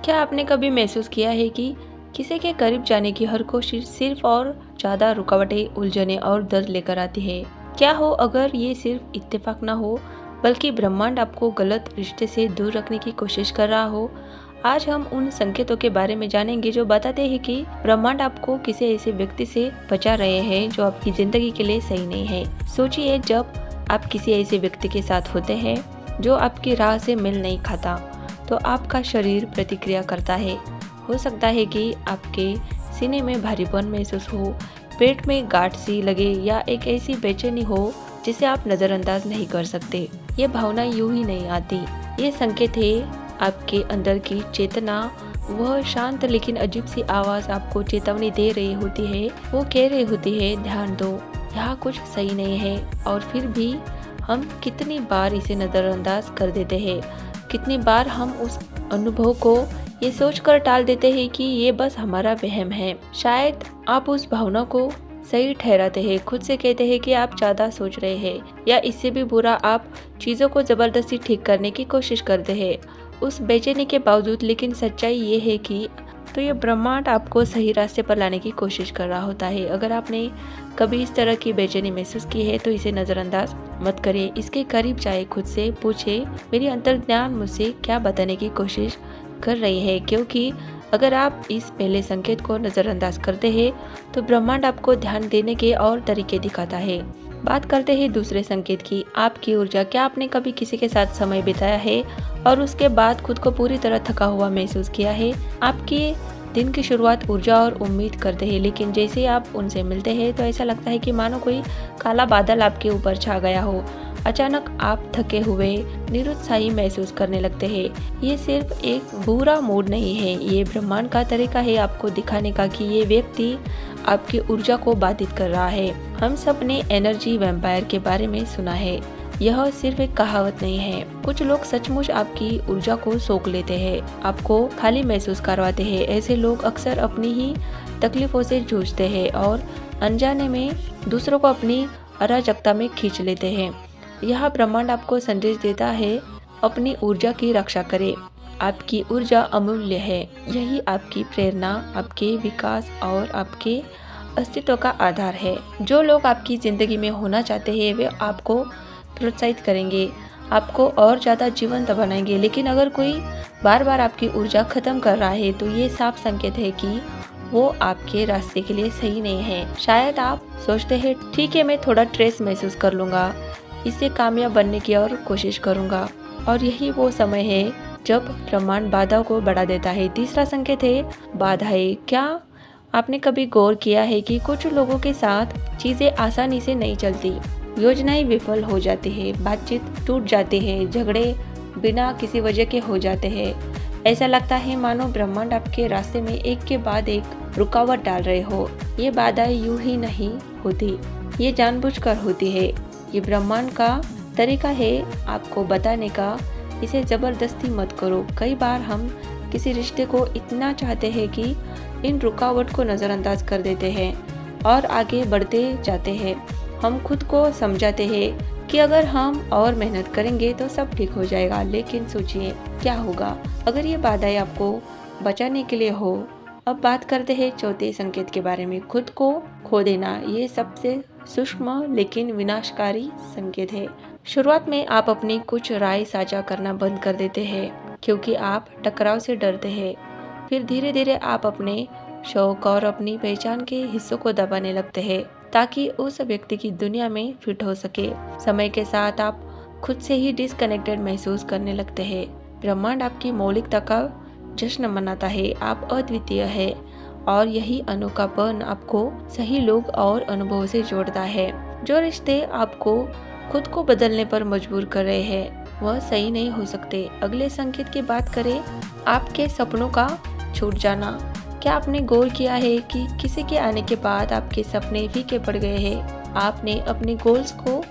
क्या आपने कभी महसूस किया है कि किसी के करीब जाने की हर कोशिश सिर्फ और ज़्यादा रुकावटें, उलझनें और दर्द लेकर आती है? क्या हो अगर ये सिर्फ इत्तेफाक ना हो, बल्कि ब्रह्मांड आपको गलत रिश्ते से दूर रखने की कोशिश कर रहा हो? आज हम उन संकेतों के बारे में जानेंगे जो बताते हैं कि ब्रह्मांड आपको किसी ऐसे व्यक्ति से बचा रहे हैं जो आपकी जिंदगी के लिए सही नहीं है। सोचिए, जब आप किसी ऐसे व्यक्ति के साथ होते हैं जो आपकी राह से मेल नहीं खाता, तो आपका शरीर प्रतिक्रिया करता है। हो सकता है कि आपके सीने में भारीपन महसूस हो, पेट में गांठ सी लगे या एक ऐसी बेचैनी हो जिसे आप नज़रअंदाज नहीं कर सकते। ये भावना यूं ही नहीं आती। ये संकेत है आपके अंदर की चेतना। वह शांत लेकिन अजीब सी आवाज़ आपको चेतावनी दे रही होती है। वो कह रही होती है, ध्यान दो, यहाँ कुछ सही नहीं है। और फिर भी हम कितनी बार इसे नज़रअंदाज कर देते हैं। कितनी बार हम उस अनुभव को ये सोचकर टाल देते हैं कि ये बस हमारा वहम है। शायद आप उस भावना को सही ठहराते हैं, खुद से कहते हैं कि आप ज़्यादा सोच रहे हैं, या इससे भी बुरा, आप चीज़ों को ज़बरदस्ती ठीक करने की कोशिश करते हैं उस बेचैनी के बावजूद। लेकिन सच्चाई ये है कि तो ये ब्रह्मांड आपको सही रास्ते पर लाने की कोशिश कर रहा होता है। अगर आपने कभी इस तरह की बेचैनी महसूस की है तो इसे नज़रअंदाज मत करें। इसके करीब जाए, खुद से पूछे, मेरी अंतर्ज्ञान मुझसे क्या बताने की कोशिश कर रही है। क्योंकि अगर आप इस पहले संकेत को नज़रअंदाज करते हैं तो ब्रह्मांड आपको ध्यान देने के और तरीके दिखाता है। बात करते हैं दूसरे संकेत की, आपकी ऊर्जा। क्या आपने कभी किसी के साथ समय बिताया है और उसके बाद खुद को पूरी तरह थका हुआ महसूस किया है? आपके दिन की शुरुआत ऊर्जा और उम्मीद करते हैं, लेकिन जैसे ही आप उनसे मिलते हैं तो ऐसा लगता है कि मानो कोई काला बादल आपके ऊपर छा गया हो। अचानक आप थके हुए, निरुत्साही महसूस करने लगते हैं। ये सिर्फ एक बुरा मूड नहीं है, ये ब्रह्मांड का तरीका है आपको दिखाने का कि ये व्यक्ति आपकी ऊर्जा को बाधित कर रहा है। हम सब ने एनर्जी वैम्पायर के बारे में सुना है। यह सिर्फ एक कहावत नहीं है। कुछ लोग सचमुच आपकी ऊर्जा को सोख लेते हैं, आपको खाली महसूस करवाते हैं। ऐसे लोग अक्सर अपनी ही तकलीफों से जूझते हैं और अनजाने में दूसरों को अपनी अराजकता में खींच लेते हैं। यह ब्रह्मांड आपको संदेश देता है, अपनी ऊर्जा की रक्षा करें। आपकी ऊर्जा अमूल्य है। यही आपकी प्रेरणा, आपके विकास और आपके अस्तित्व का आधार है। जो लोग आपकी ज़िंदगी में होना चाहते हैं वे आपको प्रोत्साहित करेंगे, आपको और ज़्यादा जीवंत बनाएंगे। लेकिन अगर कोई बार बार आपकी ऊर्जा ख़त्म कर रहा है तो ये साफ संकेत है कि वो आपके रास्ते के लिए सही नहीं है। शायद आप सोचते हैं, ठीक है, मैं थोड़ा स्ट्रेस महसूस कर लूँगा, इससे कामयाब बनने की और कोशिश करूँगा। और यही वो समय है जब ब्रह्मांड बाधाओं को बढ़ा देता है। तीसरा संकेत है बाधाएं। क्या आपने कभी गौर किया है कि कुछ लोगों के साथ चीज़ें आसानी से नहीं चलती, योजनाएं विफल हो जाती है, बातचीत टूट जाती है, झगड़े बिना किसी वजह के हो जाते हैं। ऐसा लगता है मानो ब्रह्मांड आपके रास्ते में एक के बाद एक रुकावट डाल रहे हो। ये बाधाएं यूं ही नहीं होती, ये जानबूझकर होती है। ये ब्रह्मांड का तरीका है आपको बताने का, इसे ज़बरदस्ती मत करो। कई बार हम किसी रिश्ते को इतना चाहते हैं कि इन रुकावट को नज़रअंदाज कर देते हैं और आगे बढ़ते जाते हैं। हम खुद को समझाते हैं कि अगर हम और मेहनत करेंगे तो सब ठीक हो जाएगा। लेकिन सोचिए, क्या होगा अगर ये बाधाएं आपको बचाने के लिए हो? अब बात करते हैं चौथे संकेत के बारे में, खुद को खो देना। ये सबसे सूक्ष्म लेकिन विनाशकारी संकेत है। शुरुआत में आप अपनी कुछ राय साझा करना बंद कर देते हैं क्योंकि आप टकराव से डरते हैं। फिर धीरे धीरे आप अपने शौक और अपनी पहचान के हिस्सों को दबाने लगते हैं ताकि उस व्यक्ति की दुनिया में फिट हो सके। समय के साथ आप खुद से ही डिस्कनेक्टेड महसूस करने लगते हैं। ब्रह्मांड आपकी मौलिकता का जश्न मनाता है, आप अद्वितीय है और यही अनोखापन आपको सही लोग और अनुभव से जोड़ता है। जो रिश्ते आपको खुद को बदलने पर मजबूर कर रहे हैं वह सही नहीं हो सकते। अगले संकेत की बात करें, आपके सपनों का छूट जाना। क्या आपने गौर किया है कि किसी के आने के बाद आपके सपने फीके पड़ गए हैं? आपने अपने गोल्स को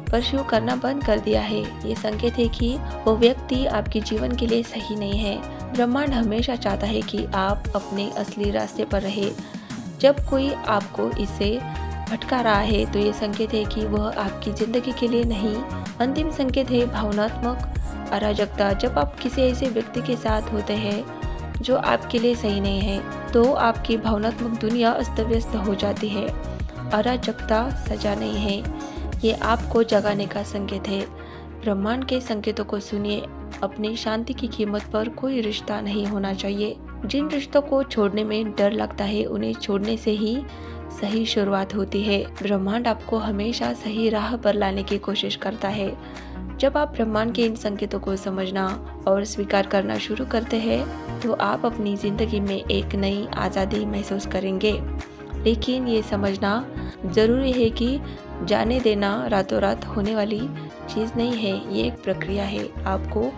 परस्यू करना बंद कर दिया है। ये संकेत है कि वो व्यक्ति आपके जीवन के लिए सही नहीं है। ब्रह्मांड हमेशा चाहता है कि आप अपने असली रास्ते पर रहे। जब कोई आपको इससे भटका रहा है तो ये संकेत है कि वह आपकी ज़िंदगी के लिए नहीं। अंतिम संकेत है भावनात्मक अराजकता। जब आप किसी ऐसे व्यक्ति के साथ होते हैं जो आपके लिए सही नहीं है, तो आपकी भावनात्मक दुनिया अस्त व्यस्त हो जाती है। अराजकता सजा नहीं है, ये आपको जगाने का संकेत है। ब्रह्मांड के संकेतों को सुनिए। अपनी शांति की कीमत पर कोई रिश्ता नहीं होना चाहिए। जिन रिश्तों को छोड़ने में डर लगता है, उन्हें छोड़ने से ही सही शुरुआत होती है। ब्रह्मांड आपको हमेशा सही राह पर लाने की कोशिश करता है। जब आप ब्रह्मांड के इन संकेतों को समझना और स्वीकार करना शुरू करते हैं, तो आप अपनी जिंदगी में एक नई आज़ादी महसूस करेंगे। लेकिन ये समझना जरूरी है कि जाने देना रातों रात होने वाली चीज़ नहीं है, ये एक प्रक्रिया है। आपको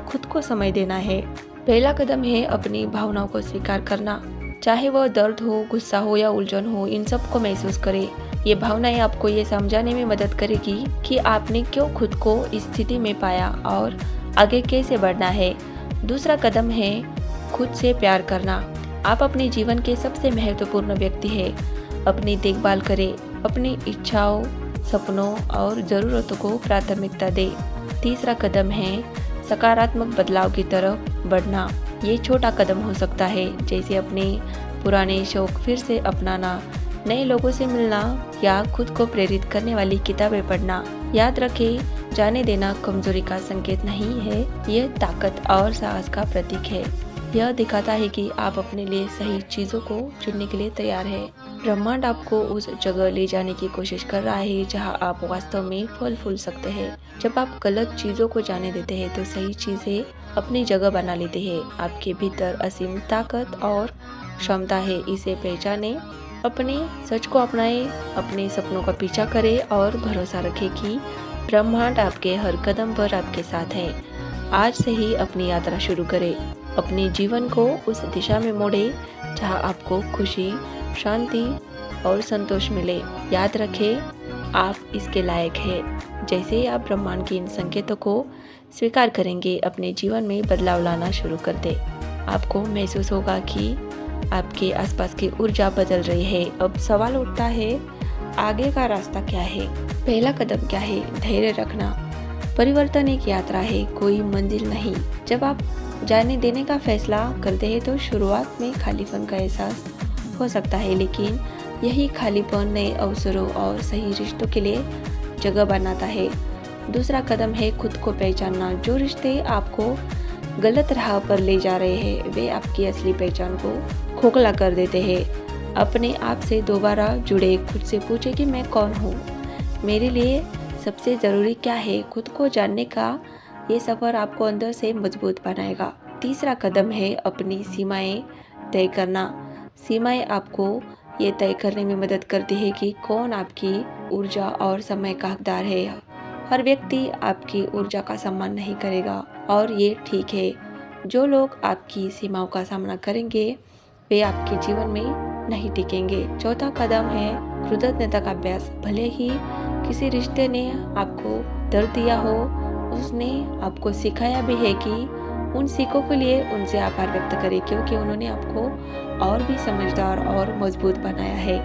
खुद को समय देना है। पहला कदम है अपनी भावनाओं को स्वीकार करना। चाहे वह दर्द हो, गुस्सा हो या उलझन हो, इन सब को महसूस करें। ये भावनाएं आपको ये समझाने में मदद करेगी कि आपने क्यों खुद को इस स्थिति में पाया और आगे कैसे बढ़ना है। दूसरा कदम है खुद से प्यार करना। आप अपने जीवन के सबसे महत्वपूर्ण व्यक्ति हैं। अपनी देखभाल करें, अपनी इच्छाओं, सपनों और ज़रूरतों को प्राथमिकता दें। तीसरा कदम है सकारात्मक बदलाव की तरफ बढ़ना। ये छोटा कदम हो सकता है, जैसे अपने पुराने शौक फिर से अपनाना, नए लोगों से मिलना या खुद को प्रेरित करने वाली किताबें पढ़ना। याद रखें, जाने देना कमजोरी का संकेत नहीं है, यह ताकत और साहस का प्रतीक है। यह दिखाता है कि आप अपने लिए सही चीज़ों को चुनने के लिए तैयार है। ब्रह्मांड आपको उस जगह ले जाने की कोशिश कर रहा है जहां आप वास्तव में फल फूल सकते हैं। जब आप गलत चीज़ों को जाने देते हैं, तो सही चीज़ें अपनी जगह बना लेते हैं। आपके भीतर असीम ताकत और क्षमता है, इसे पहचानें। अपने सच को अपनाएं, अपने सपनों का पीछा करें और भरोसा रखें कि ब्रह्मांड आपके हर कदम पर आपके साथ है। आज से ही अपनी यात्रा शुरू करें। अपने जीवन को उस दिशा में मोड़े जहां आपको खुशी, शांति और संतोष मिले। याद रखें, आप इसके लायक हैं। जैसे ही आप ब्रह्मांड के इन संकेतों को स्वीकार करेंगे, अपने जीवन में बदलाव लाना शुरू कर दे। आपको महसूस होगा कि आपके आसपास की ऊर्जा बदल रही है। अब सवाल उठता है, आगे का रास्ता क्या है? पहला कदम क्या है? धैर्य रखना। परिवर्तन एक यात्रा है, कोई मंजिल नहीं। जब आप जाने देने का फैसला करते हैं, तो शुरुआत में खालीपन का एहसास हो सकता है, लेकिन यही खालीपन नए अवसरों और सही रिश्तों के लिए जगह बनाता है। दूसरा कदम है खुद को पहचानना। जो रिश्ते आपको गलत राह पर ले जा रहे हैं, वे आपकी असली पहचान को खोखला कर देते हैं। अपने आप से दोबारा जुड़े, खुद से पूछे कि मैं कौन हूँ, मेरे लिए सबसे ज़रूरी क्या है। खुद को जानने का ये सफ़र आपको अंदर से मजबूत बनाएगा। तीसरा कदम है अपनी सीमाएं तय करना। सीमाएं आपको ये तय करने में मदद करती है कि कौन आपकी ऊर्जा और समय का हकदार है। हर व्यक्ति आपकी ऊर्जा का सम्मान नहीं करेगा और ये ठीक है। जो लोग आपकी सीमाओं का सामना करेंगे, वे आपके जीवन में नहीं टिकेंगे। चौथा कदम है कृतज्ञता का अभ्यास। भले ही किसी रिश्ते ने आपको दर्द दिया हो, उसने आपको सिखाया भी है कि उन सीखों के लिए उनसे आभार व्यक्त करें, क्योंकि उन्होंने आपको और भी समझदार और मजबूत बनाया है।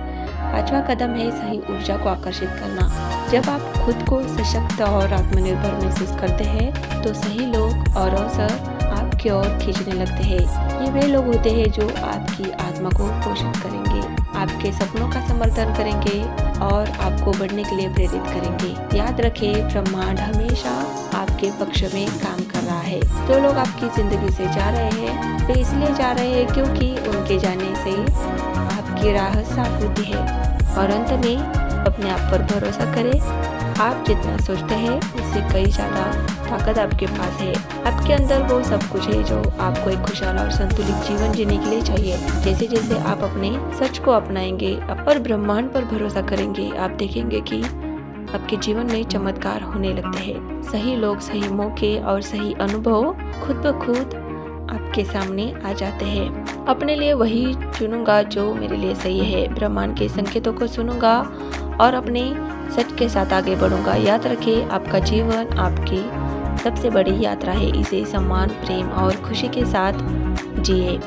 पांचवा कदम है सही ऊर्जा को आकर्षित करना। जब आप खुद को सशक्त और आत्मनिर्भर महसूस करते हैं, तो सही लोग और अवसर आपकी ओर खींचने लगते हैं। ये वे लोग होते हैं जो आपकी आत्मा को पोषित करेंगे, आपके सपनों का समर्थन करेंगे और आपको बढ़ने के लिए प्रेरित करेंगे। याद रखें, ब्रह्मांड हमेशा आपके पक्ष में काम कर रहा है। जो लोग आपकी जिंदगी से जा रहे हैं, वे इसलिए जा रहे हैं क्योंकि उनके जाने से आपकी राह साफ होती है। और अंत में अपने आप पर भरोसा करें। आप जितना सोचते हैं, उससे कई ज़्यादा ताकत आपके पास है। आपके अंदर वो सब कुछ है जो आपको एक खुशहाल और संतुलित जीवन जीने के लिए चाहिए। जैसे जैसे आप अपने सच को अपनाएंगे और ब्रह्मांड पर भरोसा करेंगे, आप देखेंगे कि आपके जीवन में चमत्कार होने लगते हैं। सही लोग, सही मौके और सही अनुभव खुद ब खुद आपके सामने आ जाते हैं। अपने लिए वही चुनूंगा जो मेरे लिए सही है। ब्रह्मांड के संकेतों को सुनूंगा और अपने सच के साथ आगे बढ़ूंगा। याद रखें, आपका जीवन आपकी सबसे बड़ी यात्रा है। इसे सम्मान, प्रेम और खुशी के साथ जिए।